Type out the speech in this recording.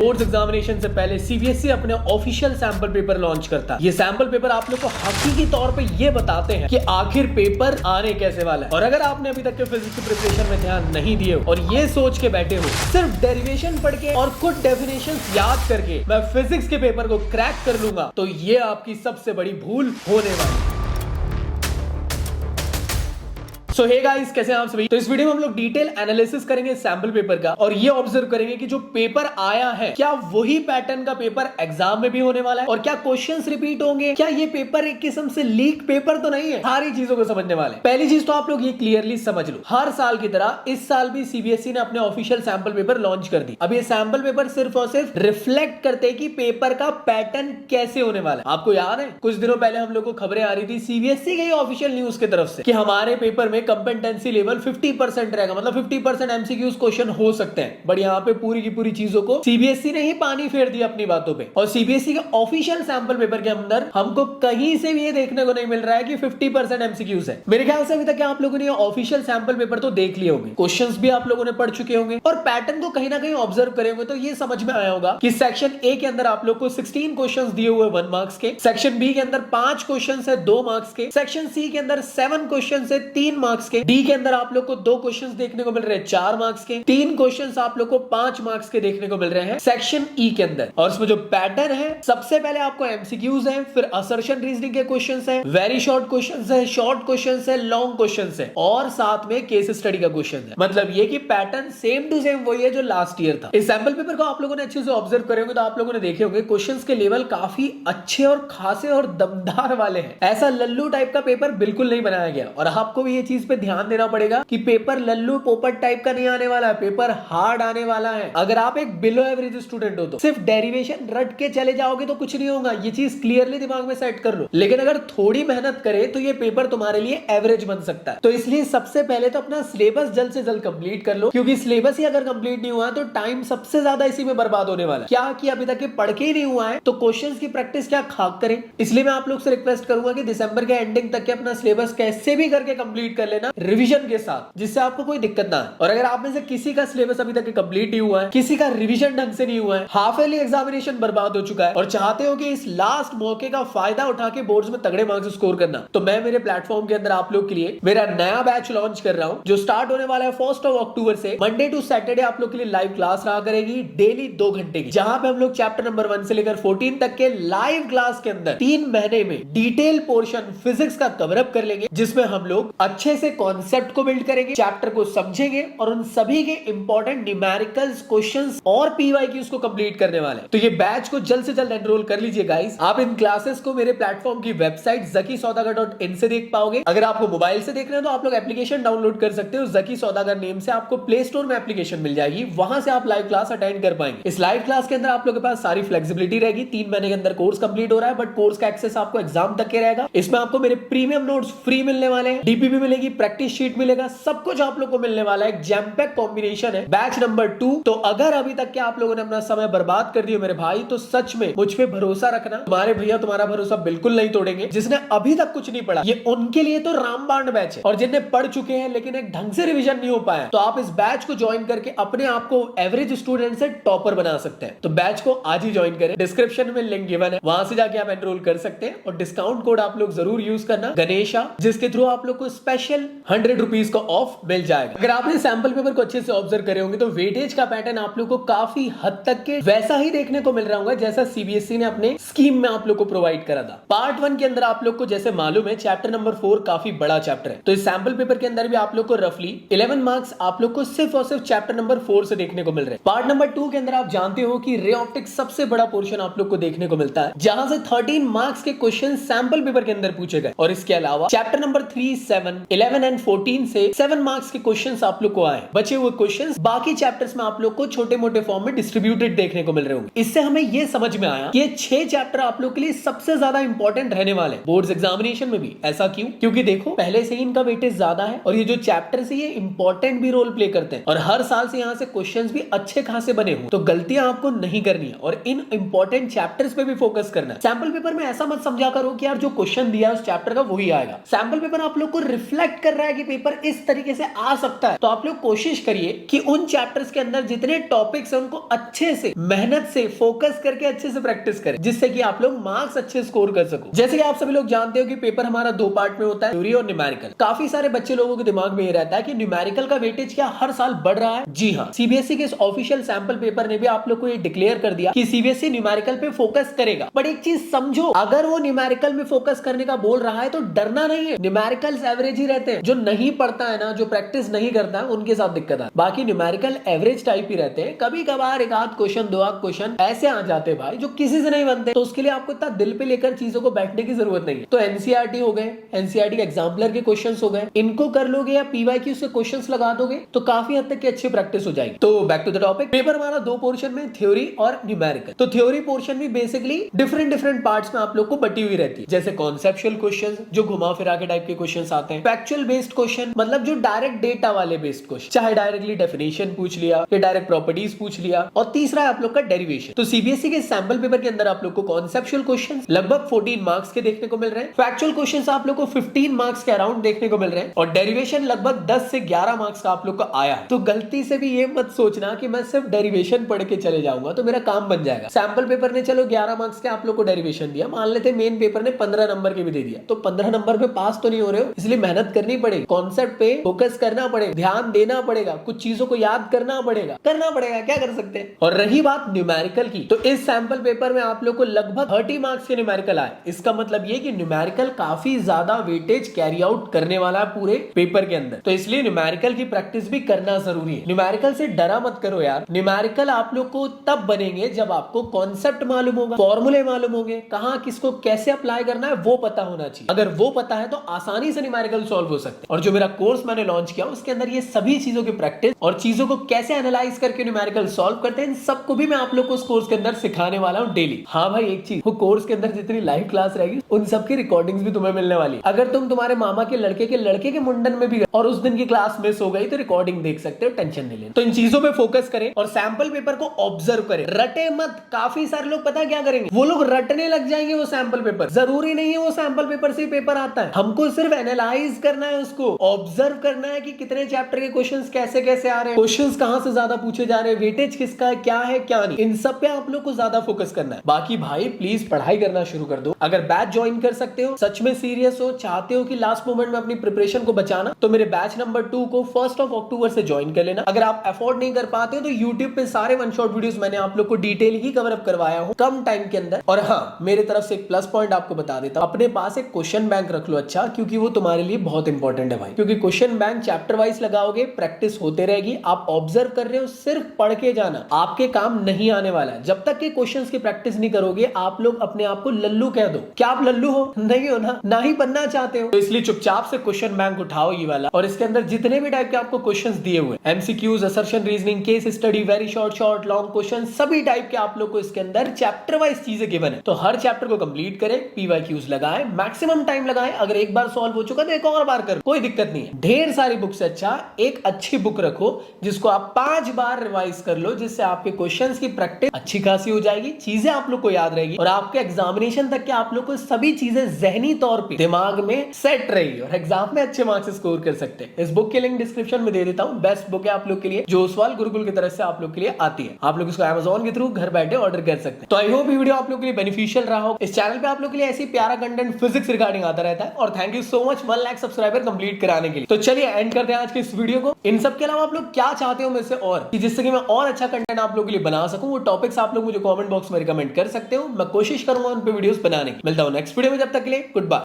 Board examination से पहले CBSE अपने ऑफिशियल सैंपल पेपर लॉन्च करता है। ये सैंपल पेपर आप लोग को हकीकी तौर पे ये बताते हैं कि आखिर पेपर आने कैसे वाला है। और अगर आपने अभी तक के फिजिक्स की प्रिपरेशन में ध्यान नहीं दिए हो और ये सोच के बैठे हो सिर्फ डेरिवेशन पढ़ के और कुछ डेफिनेशंस याद करके मैं फिजिक्स के पेपर को क्रैक कर लूंगा, तो ये आपकी सबसे बड़ी भूल होने वाली है। सो हे गाइस, कैसे हैं आप सभी। तो इस वीडियो में हम लोग डिटेल एनालिसिस करेंगे सैंपल पेपर का और ये ऑब्जर्व करेंगे कि जो पेपर आया है क्या वही पैटर्न का पेपर एग्जाम में भी होने वाला है और क्या क्वेश्चंस रिपीट होंगे, क्या ये पेपर एक किस्म से लीक पेपर तो नहीं है। सारी चीजों को समझने वाले। पहली चीज तो आप लोग ये क्लियरली समझ लो, हर साल की तरह इस साल भी सीबीएसई ने अपने ऑफिशियल सैंपल पेपर लॉन्च कर दी। अब ये सैंपल पेपर सिर्फ और सिर्फ रिफ्लेक्ट करते कि पेपर का पैटर्न कैसे होने वाला है। आपको याद है कुछ दिनों पहले हम लोग को खबरें आ रही थी सीबीएसई के ऑफिशियल न्यूज की तरफ से कि हमारे पेपर में कंपेटेंसी लेवल 50% रहेगा, मतलब 50% एमसीक्यूज क्वेश्चन हो सकते हैं। बट यहाँ पे पूरी की पूरी चीजों को सीबीएसई ने ही पानी फेर दिया अपनी बातों पे। और सीबीएसई के ऑफिशियल सैंपल पेपर के अंदर हमको कहीं से भी ये देखने को नहीं मिल रहा है कि 50% एमसीक्यूज है। मेरे ख्याल से अभी तक आप लोगों ने ऑफिशियल सैंपल पेपर तो देख लिए होंगे, क्वेश्चंस भी आप लोगों ने पढ़ चुके होंगे और पैटर्न को कहीं ना कहीं ऑब्जर्व करे होंगे तो ये समझ में आया होगा कि सेक्शन ए के अंदर आप लोग को 16 क्वेश्चंस दिए हुए 1 मार्क्स के, सेक्शन बी के अंदर 5 क्वेश्चंस है 2 मार्क्स के, सेक्शन सी के अंदर 7 क्वेश्चंस है 3 मार्क्स के, डी के अंदर आप लोग को 2 क्वेश्चंस देखने को मिल रहे हैं 4 मार्क्स के, 3 क्वेश्चंस आप लोग को 5 मार्क्स के देखने को मिल रहे हैं सेक्शन ई के अंदर। और इसमें जो पैटर्न है सबसे पहले आपको एमसीक्यूज है, फिर असर्शन रीजनिंग के क्वेश्चंस है, वेरी शॉर्ट क्वेश्चंस है, शॉर्ट क्वेश्चंस है, लॉन्ग क्वेश्चंस है और साथ में केस स्टडी का क्वेश्चन है। मतलब ये कि पैटर्न सेम टू सेम वही है जो लास्ट ईयर था। इस सैंपल पेपर को आप लोगों ने अच्छे से ऑब्जर्व करे होंगे तो आप लोगों ने देखे होंगे क्वेश्चंस के लेवल काफी अच्छे और खासे और दमदार वाले हैं। ऐसा लल्लू टाइप का पेपर बिल्कुल नहीं बनाया गया और आपको भी ये चीज पे ध्यान देना पड़ेगा कि पेपर लल्लू पोपट टाइप का नहीं आने वाला है, पेपर हार्ड आने वाला है। अगर आप एक बिलो एवरेज स्टूडेंट हो तो सिर्फ डेरिवेशन रट के चले जाओगे तो कुछ नहीं होगा, ये चीज क्लियरली दिमाग में सेट कर लो। लेकिन अगर थोड़ी मेहनत करे तो ये पेपर तुम्हारे लिए एवरेज बन सकता है। तो इसलिए सबसे पहले तो अपना सिलेबस जल्द से जल्द कंप्लीट कर लो, क्योंकि सिलेबस ही अगर कंप्लीट नहीं हुआ तो टाइम सबसे ज्यादा इसी में बर्बाद होने वाला है। क्या कि अभी तक पढ़ के ही नहीं हुआ है तो क्वेश्चंस की प्रैक्टिस क्या खाक करें। इसलिए मैं आप लोग से रिक्वेस्ट करूंगा कि दिसंबर के एंडिंग तक के अपना सिलेबस कैसे भी करके कंप्लीट कर लेना रिवीजन के साथ, जिससे आपको कोई दिक्कत ना है। और अगर आप में से किसी का सिलेबस अभी तक कंप्लीट नहीं हुआ है, किसी का रिवीजन ढंग से नहीं हुआ है, हाफ ईयरली एग्जामिनेशन बर्बाद हो चुका है और चाहते हो कि इस लास्ट मौके का फायदा उठा के बोर्ड्स में तगड़े मार्क्स स्कोर करना, तो मैं मेरे प्लेटफॉर्म के अंदर आप लोग के लिए मेरा नया बैच लॉन्च कर रहा हूं जो स्टार्ट होने वाला है 1 अक्टूबर से। मंडे टू सैटरडे आप लोग के लिए लाइव क्लास रहा करेगी डेली 2 घंटे की, जहां पे हम लोग चैप्टर नंबर 1 से लेकर 14 तक के लाइव क्लास के अंदर 3 महीने में डिटेल पोर्शन फिजिक्स का कवर अप कर लेंगे, जिसमें हम लोग अच्छे से कॉन्सेप्ट को बिल्ड करेंगे, चैप्टर को समझेंगे और उन सभी के इंपॉर्टेंट न्यूमेरिकल्स क्वेश्चंस और पीवाईक्यूज को कंप्लीट करने वाले हैं। तो ये बैच को जल्द से जल्द एनरोल कर लीजिए गाइस। आप इन क्लासेस को मेरे प्लेटफॉर्म की वेबसाइट zakisaudagar.in से देख पाओगे। अगर आपको मोबाइल से देख रहे हैं तो आप लोग एप्लीकेशन डाउनलोड कर सकते हो। जकी सौदागर नेम से आपको प्ले स्टोर में एप्लीकेशन मिल जाएगी, वहां से आप लाइव क्लास अटेंड कर पाएंगे। इस लाइव क्लास के अंदर आप लोग के पास सारी फ्लेक्सिबिलिटी रहेगी। 3 महीने के अंदर कोर्स कंप्लीट हो रहा है, बट कोर्स का एक्सेस आपको एग्जाम तक के रहेगा। इसमें आपको मेरे प्रीमियम नोट्स फ्री मिलने वाले हैं, डीपीपी मिलेगी, प्रैक्टिस शीट मिलेगा, सब कुछ आप लोग को मिलने वाला है। जैम पैक कॉम्बिनेशन है बैच नंबर 2। तो अगर अभी तक के आप लोगों ने अपना समय बर्बाद कर दिया मेरे भाई, तो सच में मुझ पे भरोसा रखना, तुम्हारे भैया तुम्हारा भरोसा बिल्कुल नहीं तोड़ेंगे। जिसने अभी तक कुछ नहीं पढ़ा ये उनके लिए तो रामबाण बैच है, और जिन्हें पढ़ चुके हैं लेकिन एक ढंग से रिवीजन नहीं हो पाया, तो आप इस बैच को ज्वाइन करके अपने आप को एवरेज स्टूडेंट से टॉपर बना सकते हैं। तो बैच को आज ही ज्वाइन करें, डिस्क्रिप्शन में लिंक गिवन है, वहां से जाके आप एनरोल कर सकते हैं। और डिस्काउंट कोड आप लोग जरूर यूज करना गणेशा, जिसके थ्रू आप लोग को स्पेशल 100 रुपीज का ऑफ मिल जाएगा। अगर आपने सैंपल पेपर को अच्छे से ऑब्जर्व करे होंगे तो वेटेज का पैटर्न आप लोग को काफी हद तक के वैसा ही देखने को मिल रहा होगा जैसा सीबीएसई ने अपने स्कीम में आप लोग को प्रोवाइड करा था। पार्ट 1 के अंदर आप लोग को जैसे मालूम है चैप्टर नंबर 4 काफी बड़ा चैप्टर है, तो इस सैंपल पेपर के अंदर भी आप लोग को रफली 11 मार्क्स आप लोग को सिर्फ और सिर्फ चैप्टर नंबर 4 से देखने को मिल रहे हैं। पार्ट नंबर 2 के अंदर आप जानते हो कि रे ऑप्टिक्स सबसे बड़ा पोर्शन आप लोग को देखने को मिलता है, जहां से 13 मार्क्स के क्वेश्चन सैंपल पेपर के अंदर पूछे गए। और इसके अलावा चैप्टर नंबर 3, 7, 11 एंड 14 से 7 मार्क्स के क्वेश्चंस आप लोग को आए। बचे हुए क्वेश्चंस बाकी चैप्टर्स में आप लोग को छोटे मोटे फॉर्म में डिस्ट्रीब्यूटेड देखने को मिल रहे होंगे। इससे हमें यह समझ में आया कि ये 6 चैप्टर आप लोग के लिए सबसे ज्यादा इंपॉर्टेंट रहने वाले हैं बोर्ड्स एग्जामिनेशन में भी। ऐसा क्यों? क्योंकि देखो पहले से ही इनका वेटेज ज्यादा है और ये जो चैप्टर्स है ये इंपॉर्टेंट भी रोल प्ले करते हैं और हर साल से यहाँ से क्वेश्चंस भी अच्छे खासे बने हुए, तो गलतियां आपको नहीं करनी है और इन इंपॉर्टेंट चैप्टर्स पे भी फोकस करना है। सैंपल पेपर में ऐसा मत समझा करो कि यार जो क्वेश्चन दिया है उस चैप्टर का वही आएगा। सैंपल पेपर आप लोग को रिफ्लेक्ट एक्सपेक्ट कर रहा है कि पेपर इस तरीके से आ सकता है, तो आप लोग कोशिश करिए कि उन चैप्टर्स के अंदर जितने टॉपिक्स हैं उनको अच्छे से मेहनत से फोकस करके अच्छे से प्रैक्टिस करें, जिससे कि आप लोग मार्क्स अच्छे स्कोर कर सको। जैसे कि आप सभी लोग जानते हो कि पेपर हमारा 2 पार्ट में होता है, थ्योरी और न्यूमेरिकल। काफी सारे बच्चे लोगों के दिमाग में ये रहता है कि न्यूमेरिकल का वेटेज क्या हर साल बढ़ रहा है? जी हाँ, सीबीएसई के इस ऑफिशियल सैंपल पेपर ने भी आप लोग को ये डिक्लेयर कर दिया कि सीबीएसई न्यूमेरिकल पे फोकस करेगा। बट एक चीज समझो, अगर वो न्यूमेरिकल में फोकस करने का बोल रहा है तो डरना नहीं है। न्यूमेरिकल्स एवरेज ही रहते हैं। जो नहीं पढ़ता है ना, जो प्रैक्टिस नहीं करता है, उनके साथ दिक्कत है। बाकी न्यूमेरिकल एवरेज टाइप ही रहते हैं। कभी कभार एक आध क्वेश्चन, 2 आध क्वेश्चन ऐसे आ जाते हैं भाई जो किसी से नहीं बनते, तो उसके लिए आपको इतना दिल पे लेकर चीजों को बैठने की जरूरत नहीं है। तो एनसीईआरटी हो गए, एनसीईआरटी एग्जाम्पलर के क्वेश्चंस हो गए, इनको कर लोगे या पीवाईक्यू से क्वेश्चंस लगा दोगे तो काफी हद तक की अच्छी प्रैक्टिस हो जाएगी। तो back to the topic, paper हमारा 2 पोर्शन में, थ्योरी और न्यूमेरिकल। तो थ्योरी पोर्शन भी बेसिकली डिफरेंट पार्ट्स में आप लोग को बटी हुई रहती है, जैसे कॉन्सेप्चुअल क्वेश्चंस जो घुमा फिरा के टाइप के क्वेश्चंस आते हैं, फैक्चुअल बेस्ड क्वेश्चन मतलब जो डायरेक्ट डेटा वाले बेस्ड क्वेश्चन, चाहे डायरेक्टली डेफिनेशन पूछ लिया या डायरेक्ट प्रॉपर्टीज पूछ लिया, और तीसरा है आप लोग का डेरिवेशन। तो सीबीएसई के सैंपल पेपर के अंदर आप लोग को कॉन्सेप्चुअल क्वेश्चंस लगभग 14 मार्क्स के देखने को मिल रहे हैं, फैक्चुअल क्वेश्चंस आप लोग को 15 मार्क्स के अराउंड देखने को मिल रहे हैं, और डेरिवेशन लगभग 10 से 11 मार्क्स का आप लोग को आया है। तो गलती से भी ये मत सोचना कि मैं सिर्फ डेरिवेशन पढ़ के चले जाऊंगा तो मेरा काम बन जाएगा। सैंपल पेपर ने चलो 11 मार्क्स के आप लोग को डेरिवेशन दिया, मान लेते मेन पेपर ने 15 नंबर के भी दे दिया, तो 15 नंबर पे पास तो नहीं हो रहे हो, इसलिए मेहनत करनी पड़ेगी, कॉन्सेप्ट पे फोकस करना पड़ेगा, ध्यान देना पड़ेगा, कुछ चीजों को याद करना पड़ेगा, क्या कर सकते हैं। और रही बात न्यूमेरिकल की, तो इस सैंपल पेपर में आप लोग को लगभग 30 मार्क्स के न्यूमेरिकल आए। इसका मतलब ये कि न्यूमेरिकल काफी ज्यादा वेटेज कैरी आउट करने वाला है पूरे पेपर के अंदर, तो इसलिए न्यूमेरिकल की प्रैक्टिस भी करना जरूरी है। न्यूमेरिकल से डरा मत करो यार, न्यूमेरिकल आप लोग को तब बनेंगे जब आपको कॉन्सेप्ट मालूम होगा, फॉर्मूले मालूम होंगे, कहां किसको कैसे अप्लाई करना है वो पता होना चाहिए। अगर वो पता है तो आसानी से न्यूमेरिकल सॉल्व हो सकते हैं। और जो मेरा कोर्स मैंने लॉन्च किया उसके अंदर ये सभी चीजों की प्रैक्टिस और चीजों को कैसे एनालाइज करके न्यूमेरिकल सॉल्व करते हैं, इन सबको भी मैं आप लोग को उस कोर्स के अंदर सिखाने वाला हूं डेली। हाँ भाई, एक चीज, वो कोर्स के अंदर जितनी लाइव क्लास रहेगी उन सबकी रिकॉर्डिंग्स भी तुम्हें मिलने वाली। अगर तुम तुम्हारे मामा के लड़के के मुंडन में भी गए और उस दिन की क्लास मिस हो गई तो रिकॉर्डिंग देख सकते हो, टेंशन नहीं लेना। तो इन चीजों पे फोकस करें और सैंपल पेपर को ऑब्जर्व करें, रटे मत। काफी सारे लोग पता क्या करेंगे, वो लोग रटने लग जाएंगे वो सैंपल पेपर। जरूरी नहीं है वो सैंपल पेपर से पेपर आता है, हमको सिर्फ एनालाइज करना है, उसको ऑब्जर्व करना है कि कितने चैप्टर के क्वेश्चंस कैसे कैसे आ रहे हैं, क्वेश्चंस कहां से ज्यादा पूछे जा रहे हैं, वेटेज किसका है, क्या है क्या नहीं, इन सब पे आप लोग को ज्यादा फोकस करना है। बाकी भाई प्लीज पढ़ाई करना शुरू कर दो। अगर बैच ज्वाइन कर सकते हो, सच में सीरियस हो, चाहते हो कि लास्ट मोमेंट में अपनी प्रिपरेशन को बचाना, तो मेरे बैच नंबर 2 को 1 अक्टूबर से ज्वाइन कर लेना। अगर आप अफोर्ड नहीं कर पाते हो तो यूट्यूब पे सारे वन शॉट वीडियोस मैंने आप लोग को डिटेल ही कवर अप करवाया हूं कम टाइम के अंदर। और हाँ, मेरे तरफ से एक प्लस पॉइंट आपको बता देता हूं, अपने पास एक क्वेश्चन बैंक रख लो अच्छा, क्योंकि वो तुम्हारे लिए बहुत इंपॉर्टेंट है भाई। क्योंकि क्वेश्चन बैंक चैप्टर वाइज लगाओगे, प्रैक्टिस होते रहेगी, आप ऑब्जर्व कर रहे हो, सिर्फ पढ़ के जाना, आपके काम नहीं आने वाला है। जब तक के क्वेश्चंस की प्रैक्टिस नहीं करोगे, आप लोग अपने आप को लल्लू कह दो। क्या आप लल्लू हो? नहीं हो ना ही बनना चाहते हो। तो इसलिए चुपचाप से क्वेश्चन बैंक उठाओ ये वाला, और इसके अंदर जितने भी टाइप के आपको क्वेश्चंस दिए हुए, MCQs, assertion, reasoning, case study, very short long question, सभी टाइप के आप लोग को इसके अंदर चैप्टर वाइज चीजें गिवन है। तो हर चैप्टर को कंप्लीट करें, पीवाईक्यूज लगाएं, मैक्सिमम टाइम लगाएं। अगर एक बार सॉल्व हो चुका तो एक और बार करो, कोई दिक्कत नहीं है। ढेर सारी बुक से अच्छा एक अच्छी बुक रखो जिसको आप 5 बार रिवाइज कर लो, जिससे आपके क्वेश्चंस की प्रैक्टिस अच्छी खासी हो जाएगी, चीजें आप लोग को याद रहेगी, और आपके एग्जामिनेशन तक के आप लोग को सभी चीजें जहनी तौर पे दिमाग में सेट रहेगी, और एग्जाम में अच्छे मार्क्स स्कोर कर सकते हैं। इस बुक के लिंक डिस्क्रिप्शन में दे देता हूं, बेस्ट बुक है आप लोग के लिए, जो ओसवाल गुरुकुल की तरफ से आप लोग के लिए आती है। आप लोग इसको Amazon के थ्रू घर बैठे ऑर्डर कर सकते हैं। तो आई होप ये वीडियो आप लोग के लिए बेनिफिशियल रहा हो। इस चैनल पे आप लोग के लिए ऐसी प्यारा कंटेंट फिजिक्स रिगार्डिंग आता रहता है, और thank you so much 1 lakh subscriber complete कराने के लिए। तो चलिए एंड करते हैं आज के इस वीडियो को। इन सब के अलावा आप लोग क्या चाहते हो मुझसे, और कि जिससे कि मैं और अच्छा कंटेंट आप लोग के लिए बना सकूं, वो टॉपिक्स आप लोग मुझे कमेंट बॉक्स में रिकमेंड कर सकते हो। मैं कोशिश करूंगा उन पे वीडियोस बनाने की। मिलता हूं नेक्स्ट वीडियो में, जब तक के लिए गुड बाय।